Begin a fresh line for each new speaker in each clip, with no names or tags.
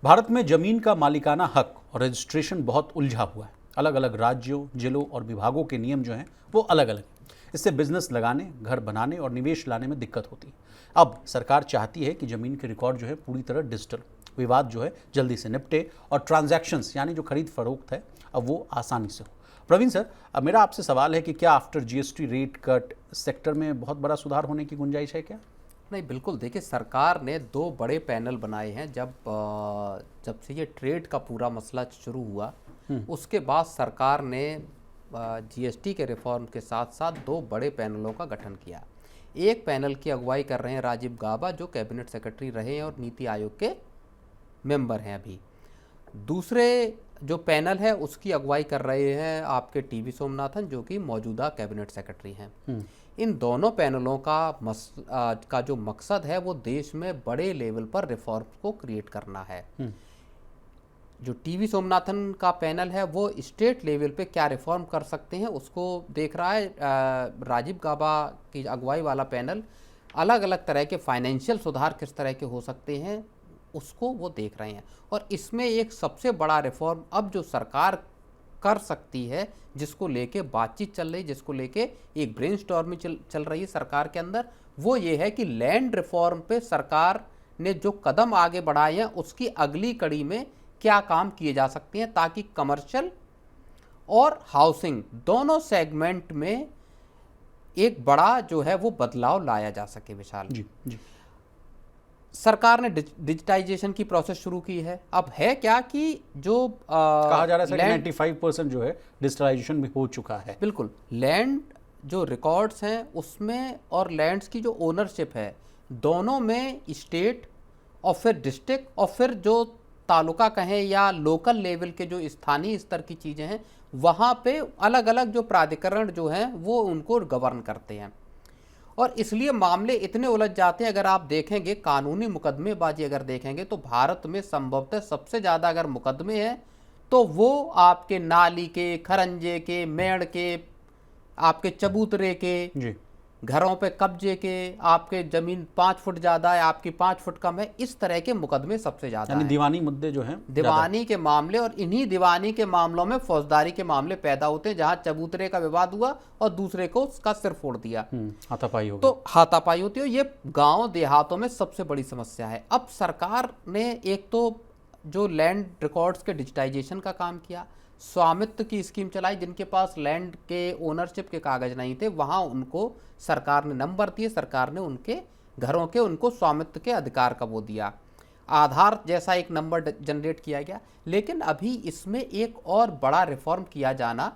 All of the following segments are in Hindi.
भारत में जमीन का मालिकाना हक और रजिस्ट्रेशन बहुत उलझा हुआ है। अलग अलग राज्यों, जिलों और विभागों के नियम जो हैं वो अलग अलग हैं। इससे बिजनेस लगाने, घर बनाने और निवेश लाने में दिक्कत होती है। अब सरकार चाहती है कि जमीन के रिकॉर्ड जो है पूरी तरह डिजिटल, विवाद जो है जल्दी से निपटे और ट्रांजैक्शंस यानी जो खरीद फरोख्त है अब वो आसानी से हो। प्रवीण सर, अब मेरा आपसे सवाल है कि क्या after GST rate cut sector में बहुत बड़ा सुधार होने की गुंजाइश है क्या?
नहीं, बिल्कुल। देखिए, सरकार ने 2 बड़े पैनल बनाए हैं। जब से ये ट्रेड का पूरा मसला शुरू हुआ, उसके बाद सरकार ने जीएसटी के रिफॉर्म के साथ साथ 2 बड़े पैनलों का गठन किया। एक पैनल की अगुवाई कर रहे हैं राजीव गाबा, जो कैबिनेट सेक्रेटरी रहे हैं और नीति आयोग के मेंबर हैं अभी। दूसरे जो पैनल है उसकी अगुवाई कर रहे हैं आपके टीवी सोमनाथन, जो कि मौजूदा कैबिनेट सेक्रेटरी हैं। इन दोनों पैनलों का जो मकसद है वो देश में बड़े लेवल पर रिफॉर्म को क्रिएट करना है। जो टीवी सोमनाथन का पैनल है वो स्टेट लेवल पे क्या रिफॉर्म कर सकते हैं उसको देख रहा है। राजीव गाबा की अगुवाई वाला पैनल अलग अलग तरह के फाइनेंशियल सुधार किस तरह के हो सकते हैं उसको वो देख रहे हैं। और इसमें एक सबसे बड़ा रिफॉर्म अब जो सरकार कर सकती है, जिसको लेके बातचीत चल रही, जिसको लेके एक ब्रेनस्टॉर्मिंग चल रही है सरकार के अंदर, वो ये है कि लैंड रिफॉर्म पे सरकार ने जो कदम आगे बढ़ाए हैं उसकी अगली कड़ी में क्या काम किए जा सकते हैं, ताकि कमर्शियल और हाउसिंग दोनों सेगमेंट में एक बड़ा जो है वो बदलाव लाया जा सके। विशाल
जी जी,
सरकार ने डिजिटाइजेशन की प्रोसेस शुरू की है। अब है क्या कि जो
कहा जा रहा है कि 95% जो है डिजिटलाइजेशन भी हो चुका है।
बिल्कुल, लैंड जो रिकॉर्ड्स हैं उसमें और लैंड्स की जो ओनरशिप है दोनों में स्टेट और फिर डिस्ट्रिक्ट और फिर जो तालुका कहें या लोकल लेवल के जो स्थानीय स्तर की चीज़ें हैं वहाँ पे अलग अलग जो प्राधिकरण जो हैं वो उनको गवर्न करते हैं। और इसलिए मामले इतने उलझ जाते हैं। अगर आप देखेंगे कानूनी मुकदमेबाजी अगर देखेंगे तो भारत में संभवतः सबसे ज़्यादा अगर मुकदमे हैं तो वो आपके नाली के, खरंजे के, मेड़ के, आपके चबूतरे के,
जी,
घरों पे कब्जे के, आपके जमीन 5 फुट ज़्यादा है, आपकी 5 फुट कम है, इस तरह के मुकदमे सबसे ज़्यादा हैं।
दीवानी मुद्दे जो हैं,
दीवानी के मामले, और इन्हीं दीवानी के मामलों में फौजदारी के मामले पैदा होते हैं, जहां चबूतरे का विवाद हुआ और दूसरे को उसका सिर फोड़ दिया,
हाथापाई हो गई।
तो हाथापाई होती है। ये गांव देहातों में सबसे बड़ी समस्या है। अब सरकार ने एक तो जो लैंड रिकॉर्ड्स के डिजिटाइजेशन का काम किया, स्वामित्व की स्कीम चलाई, जिनके पास लैंड के ओनरशिप के कागज नहीं थे वहां उनको सरकार ने नंबर दिए, सरकार ने उनके घरों के उनको स्वामित्व के अधिकार का वो दिया, आधार जैसा एक नंबर जनरेट किया गया। लेकिन अभी इसमें एक और बड़ा रिफॉर्म किया जाना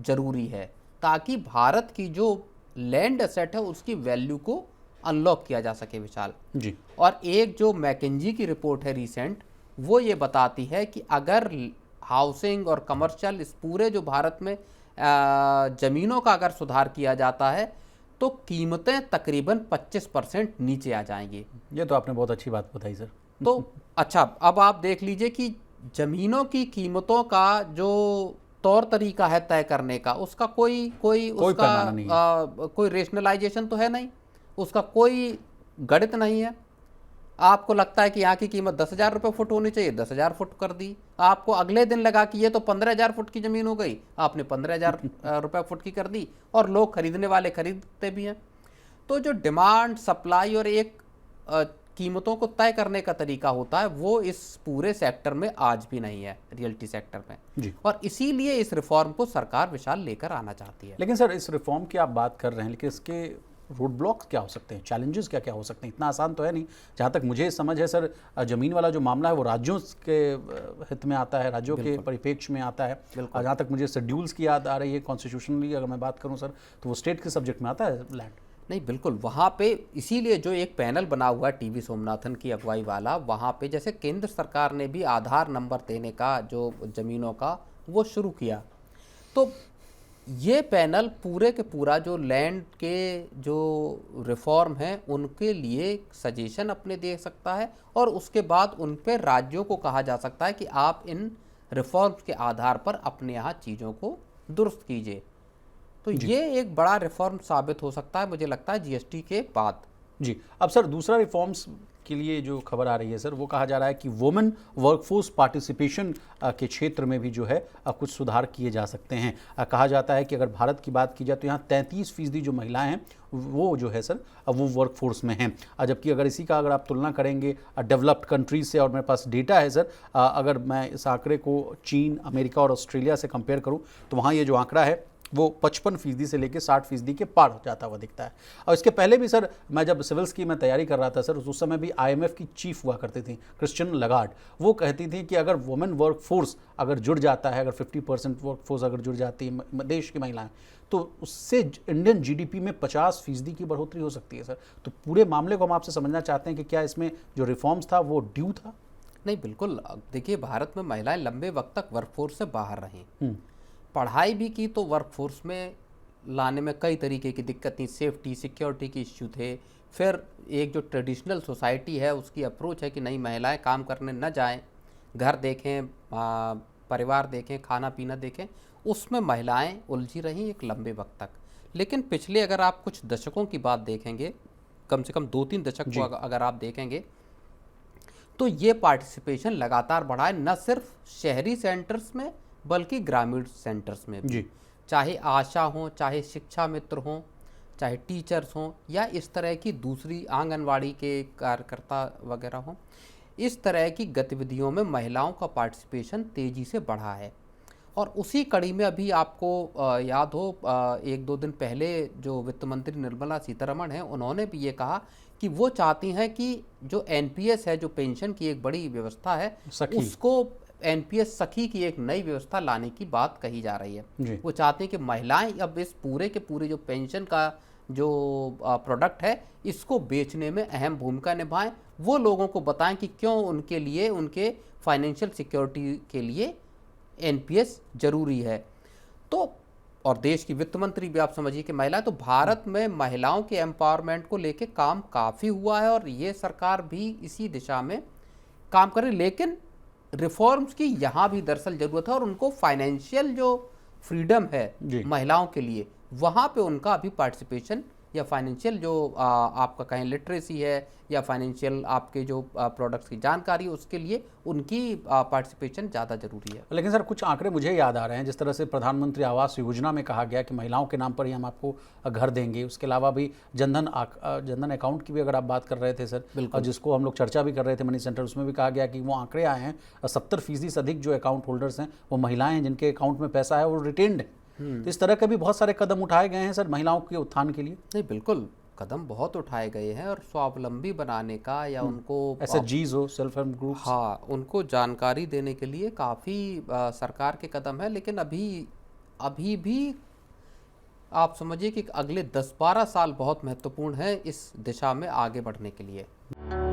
जरूरी है, ताकि भारत की जो लैंड एसेट है उसकी वैल्यू को अनलॉक किया जा सके। विशाल
जी,
और एक जो मैकेंजी की रिपोर्ट है रीसेंट, वो ये बताती है कि अगर हाउसिंग और कमर्शियल इस पूरे जो भारत में ज़मीनों का अगर सुधार किया जाता है तो कीमतें तकरीबन 25% नीचे आ जाएंगी।
ये तो आपने बहुत अच्छी बात बताई सर।
तो अच्छा, अब आप देख लीजिए कि ज़मीनों की कीमतों का जो तौर तरीका है तय करने का, उसका कोई उसका कोई रेशनलाइजेशन तो है नहीं, उसका कोई गणित नहीं है। आपको लगता है कि यहाँ की कीमत 10,000 रुपये फुट होनी चाहिए, 10,000 फुट कर दी। आपको अगले दिन लगा कि ये तो 15,000 फुट की ज़मीन हो गई, आपने 15,000 रुपये फुट की कर दी, और लोग खरीदने वाले खरीदते भी हैं। तो जो डिमांड, सप्लाई और एक कीमतों को तय करने का तरीका होता है वो इस पूरे सेक्टर में आज भी नहीं है, रियल्टी सेक्टर में
जी।
और इसीलिए इस रिफॉर्म को सरकार विशाल लेकर आना चाहती है।
लेकिन सर, इस रिफॉर्म की आप बात कर रहे हैं, लेकिन इसके रोड ब्लॉक्स क्या हो सकते हैं, चैलेंजेस क्या क्या हो सकते हैं? इतना आसान तो है नहीं। जहाँ तक मुझे समझ है सर, ज़मीन वाला जो मामला है वो राज्यों के हित में आता है, राज्यों के परिप्रेक्ष्य में आता है। जहाँ तक मुझे शेड्यूल्स की याद आ रही है, कॉन्स्टिट्यूशनली अगर मैं बात करूँ सर, तो वो स्टेट के सब्जेक्ट में आता है लैंड।
नहीं, बिल्कुल, वहाँ पे इसीलिए जो एक पैनल बना हुआ है टीवी सोमनाथन की अगुवाई वाला, वहाँ पे जैसे केंद्र सरकार ने भी आधार नंबर देने का जो ज़मीनों का वो शुरू किया, तो ये पैनल पूरे के पूरा जो लैंड के जो रिफॉर्म हैं उनके लिए सजेशन अपने दे सकता है, और उसके बाद उन पर राज्यों को कहा जा सकता है कि आप इन रिफॉर्म्स के आधार पर अपने यहाँ चीज़ों को दुरुस्त कीजिए। तो ये एक बड़ा रिफॉर्म साबित हो सकता है, मुझे लगता है, जीएसटी के बाद।
जी। अब सर, दूसरा रिफॉर्म्स के लिए जो खबर आ रही है सर, वो कहा जा रहा है कि वुमेन वर्कफोर्स पार्टिसिपेशन के क्षेत्र में भी जो है कुछ सुधार किए जा सकते हैं। कहा जाता है कि अगर भारत की बात की जाए तो यहाँ 33% जो महिलाएं हैं वो जो है सर वो वर्कफोर्स में हैं, जबकि अगर इसी का अगर आप तुलना करेंगे डेवलप्ड कंट्रीज से, और मेरे पास डेटा है सर, अगर मैं इस आंकड़े को चीन, अमेरिका और ऑस्ट्रेलिया से कंपेयर करूँ तो वहाँ ये जो आंकड़ा है वो 55% से लेकर 60% के पार हो जाता हुआ दिखता है। और इसके पहले भी सर, मैं जब सिविल्स की मैं तैयारी कर रहा था सर, उस समय भी IMF की चीफ हुआ करती थी क्रिस्टियन लगार्ड, वो कहती थी कि अगर वुमेन वर्क फोर्स अगर जुड़ जाता है, अगर 50% वर्क फोर्स अगर जुड़ जाती है देश की महिलाएं, तो उससे इंडियन GDP में 50% की बढ़ोतरी हो सकती है सर। तो पूरे मामले को हम आपसे समझना चाहते हैं कि क्या इसमें जो रिफॉर्म्स था वो ड्यू था?
नहीं, बिल्कुल। देखिए, भारत में महिलाएं लंबे वक्त तक वर्कफोर्स से बाहर रहीं, पढ़ाई भी की तो वर्कफोर्स में लाने में कई तरीके की दिक्कत थी, सेफ्टी सिक्योरिटी के इश्यू थे। फिर एक जो ट्रेडिशनल सोसाइटी है उसकी अप्रोच है कि नहीं, महिलाएं काम करने न जाएं, घर देखें, परिवार देखें, खाना पीना देखें, उसमें महिलाएं उलझी रहीं एक लंबे वक्त तक। लेकिन पिछले अगर आप कुछ दशकों की बात देखेंगे, कम से कम 2-3 दशक को अगर आप देखेंगे, तो ये पार्टिसिपेशन लगातार बढ़ा है, न सिर्फ शहरी सेंटर्स में बल्कि ग्रामीण सेंटर्स में भी। चाहे आशा हो, चाहे शिक्षा मित्र हों, चाहे टीचर्स हों, या इस तरह की दूसरी आंगनवाड़ी के कार्यकर्ता वगैरह हों, इस तरह की गतिविधियों में महिलाओं का पार्टिसिपेशन तेज़ी से बढ़ा है। और उसी कड़ी में अभी आपको याद हो, 1-2 दिन पहले जो वित्त मंत्री निर्मला सीतारमण हैं, उन्होंने भी ये कहा कि वो चाहती हैं कि जो NPS है, जो पेंशन की एक बड़ी व्यवस्था है, उसको NPS सखी की एक नई व्यवस्था लाने की बात कही जा रही है। वो चाहते हैं कि महिलाएं अब इस पूरे के पूरे जो पेंशन का जो प्रोडक्ट है, इसको बेचने में अहम भूमिका निभाएं, वो लोगों को बताएं कि क्यों उनके लिए, उनके फाइनेंशियल सिक्योरिटी के लिए NPS जरूरी है। तो और देश की वित्त मंत्री भी आप समझिए कि महिला, तो भारत में महिलाओं के एम्पावरमेंट को लेके काम काफ़ी हुआ है और ये सरकार भी इसी दिशा में काम करे। लेकिन रिफॉर्म्स की यहाँ भी दरअसल ज़रूरत है, और उनको फाइनेंशियल जो फ्रीडम है महिलाओं के लिए, वहाँ पे उनका अभी पार्टिसिपेशन या फाइनेंशियल जो आपका कहें लिटरेसी है, या फाइनेंशियल आपके जो प्रोडक्ट्स की जानकारी, उसके लिए उनकी पार्टिसिपेशन ज़्यादा ज़रूरी है।
लेकिन सर कुछ आंकड़े मुझे याद आ रहे हैं, जिस तरह से प्रधानमंत्री आवास योजना में कहा गया कि महिलाओं के नाम पर ही हम आपको घर देंगे। उसके अलावा भी जनधन अकाउंट की भी अगर आप बात कर रहे थे सर, और जिसको हम लोग चर्चा भी कर रहे थे मनी सेंटर, उसमें भी कहा गया कि वो आंकड़े आए हैं 70% से अधिक जो अकाउंट होल्डर्स हैं वो महिलाएं हैं, जिनके अकाउंट में पैसा है वो रिटेन्ड है। तो इस तरह के भी बहुत सारे कदम उठाए गए हैं सर महिलाओं के उत्थान के लिए।
नहीं, बिल्कुल कदम बहुत उठाए गए हैं, और स्वावलंबी बनाने का या उनको
SHGs हो, सेल्फ हेल्प ग्रुप,
हाँ, उनको जानकारी देने के लिए काफ़ी सरकार के कदम है। लेकिन अभी भी आप समझिए कि अगले 10-12 साल बहुत महत्वपूर्ण है इस दिशा में आगे बढ़ने के लिए।